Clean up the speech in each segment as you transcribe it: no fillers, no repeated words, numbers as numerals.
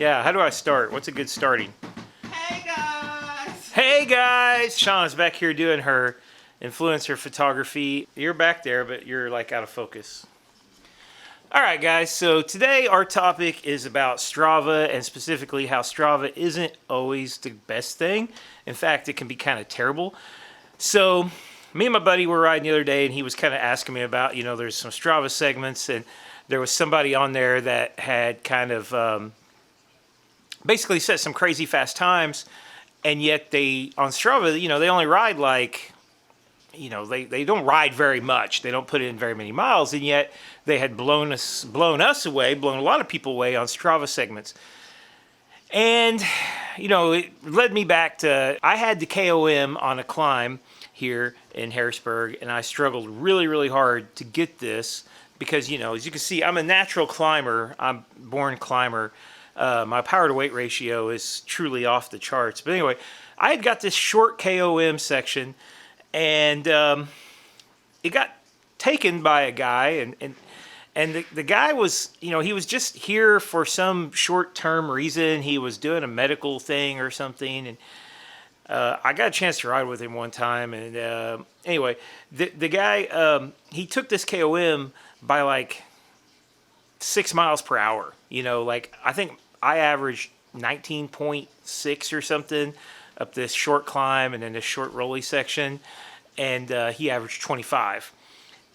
Yeah, how do I start? What's a good starting? Hey guys! Hey guys! Shauna's back here doing her influencer photography. You're back there, but you're like out of focus. All right, guys, so today our topic is about Strava and specifically how Strava isn't always the best thing. In fact, it can be kind of terrible. So, me and my buddy were riding the other day and he was kind of asking me about, there's some Strava segments and there was somebody on there that had kind of basically set some crazy fast times, and yet they, on Strava, they only ride like, they don't ride very much. They don't put in very many miles, and yet they had blown us away, blown a lot of people away on Strava segments. And, it led me back to, I had the KOM on a climb here in Harrisburg, and I struggled really, really hard to get this because, as you can see, I'm a natural climber. I'm a born climber. My power to weight ratio is truly off the charts. But anyway, I had got this short KOM section, and it got taken by a guy, and the guy was, he was just here for some short-term reason. He was doing a medical thing or something, and I got a chance to ride with him one time. And anyway, the guy, he took this KOM by like 6 miles per hour. I think I averaged 19.6 or something up this short climb and then this short rolly section, and he averaged 25.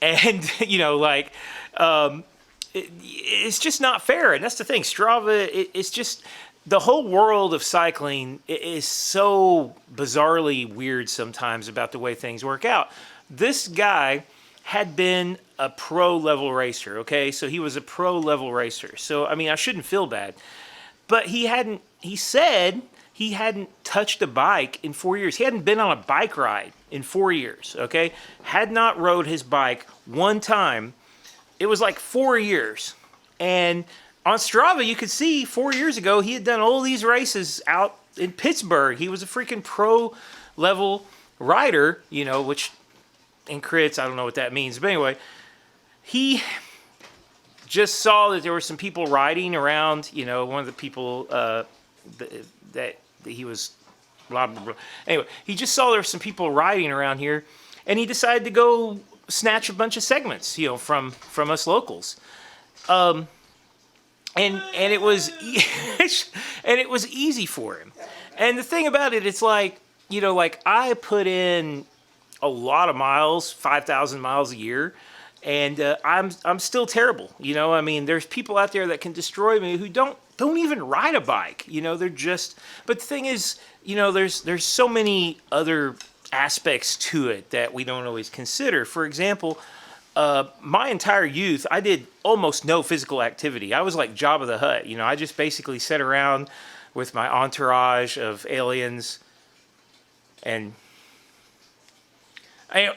And it's just not fair. And that's the thing. Strava, it's just the whole world of cycling is so bizarrely weird sometimes about the way things work out. This guy had been a pro level racer, okay? So he was a pro level racer. So, I shouldn't feel bad. But he said he hadn't touched a bike in 4 years. He hadn't been on a bike ride in 4 years, okay? Had not rode his bike one time. It was like 4 years. And on Strava, you could see 4 years ago, he had done all these races out in Pittsburgh. He was a freaking pro level rider, which in crits, I don't know what that means. But anyway, he just saw that there were some people riding around, one of the people that he was, blah, blah, blah. Anyway, he just saw there were some people riding around here, and he decided to go snatch a bunch of segments, from us locals. And it was, and it was easy for him. And the thing about it, it's like, I put in a lot of miles, 5,000 miles a year, and I'm still terrible. There's people out there that can destroy me who don't even ride a bike. They're just. But the thing is, there's so many other aspects to it that we don't always consider. For example, my entire youth, I did almost no physical activity. I was like Jabba the Hutt. I just basically sat around with my entourage of aliens, and I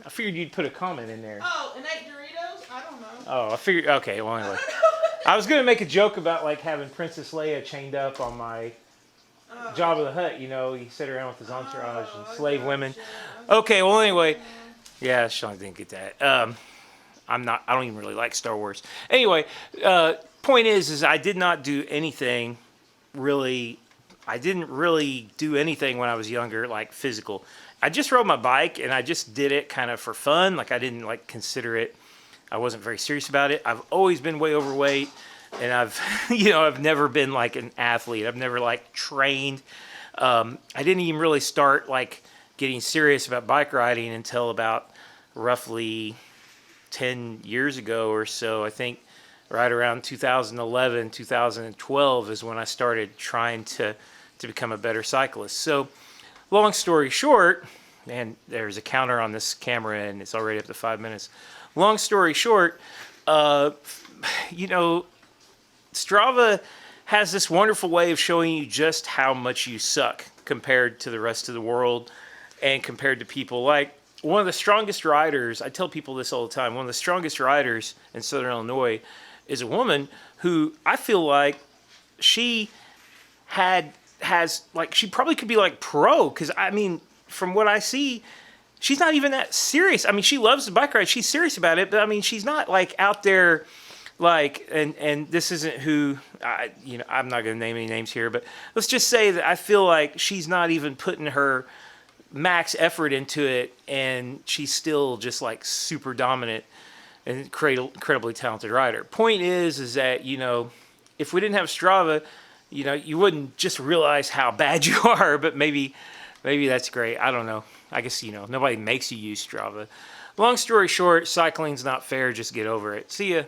figured you'd put a comment in there. Oh, and ate Doritos? I don't know. Oh, I figured. Okay, well anyway, I was gonna make a joke about like having Princess Leia chained up on my Jabba the Hutt. He sit around with his entourage and slave women. Okay, well anyway, yeah, Sean didn't get that. I don't even really like Star Wars. Anyway, point is I did not do anything really. I didn't really do anything when I was younger, like physical. I just rode my bike and I just did it kind of for fun. Like I didn't consider it. I wasn't very serious about it. I've always been way overweight, and I've, I've never been like an athlete. I've never trained. I didn't even really start getting serious about bike riding until about roughly 10 years ago or so. I think right around 2011, 2012 is when I started trying to become a better cyclist. So long story short, and there's a counter on this camera and it's already up to 5 minutes. Long story short, Strava has this wonderful way of showing you just how much you suck compared to the rest of the world and compared to people. Like one of the strongest riders, I tell people this all the time, one of the strongest riders in Southern Illinois is a woman who I feel like she she probably could be pro, because from what I see, she's not even that serious. She loves the bike ride. She's serious about it, but she's not out there Like, and this isn't who I'm not going to name any names here, but let's just say that I feel like she's not even putting her max effort into it, and she's still just like super dominant and incredibly talented rider. Point is that if we didn't have Strava, you wouldn't just realize how bad you are, but maybe that's great. I don't know. I guess nobody makes you use Strava. Long story short, cycling's not fair. Just get over it. See ya.